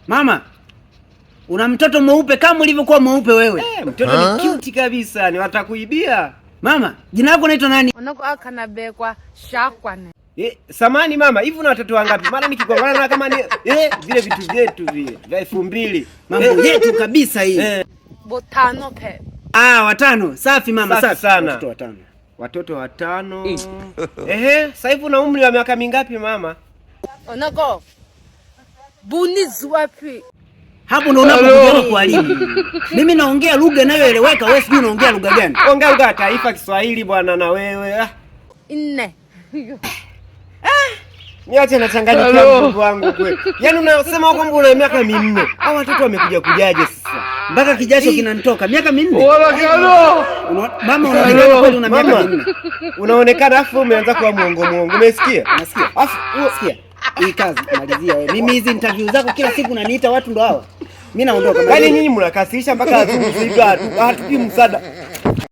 Mama, una mtoto mweupe kama ulivyokuwa mweupe wewe. Mtoto ni cute kabisa, ni watakuibia. Mama, jina lako unaitwa nani? Unako akanabekwa shakwane. Samani mama, hivi una watoto wangapi? Maana nikikongana na kama ni vile vitu vyetu vile vya 2000. Mambo yetu kabisa hii. Botano pe. Watano. Safi mama, safi sana. Watoto watano. Sasa hivi una umri wa miaka mingapi mama? Unako bunizi wapi? Hapo ndo unapokuja kualimu. Mimi naongea lugha inayoeleweka, wewe sijui unaongea lugha gani? Ongea lugha ya taifa Kiswahili bwana na wewe. Nne. Niache nachanganyikiwa mtoto wangu kweli. Yaani unasema kwamba una miaka 4. Hao watoto wamekuja kujaje sasa? Mpaka kijasho kinanitoka. Miaka 4. Mama unaonekana kweli una miaka 4. Unaonekana afu umeanza kuwa muongo. Umesikia? Nasikia. Afu sikia. Hii kazi kumalizia wewe. Mimi hizi interview zako kila siku unaniita watu ndo hawa. Mimi naondoka. Yaani nyinyi mnakasirisha mpaka atupi msaada.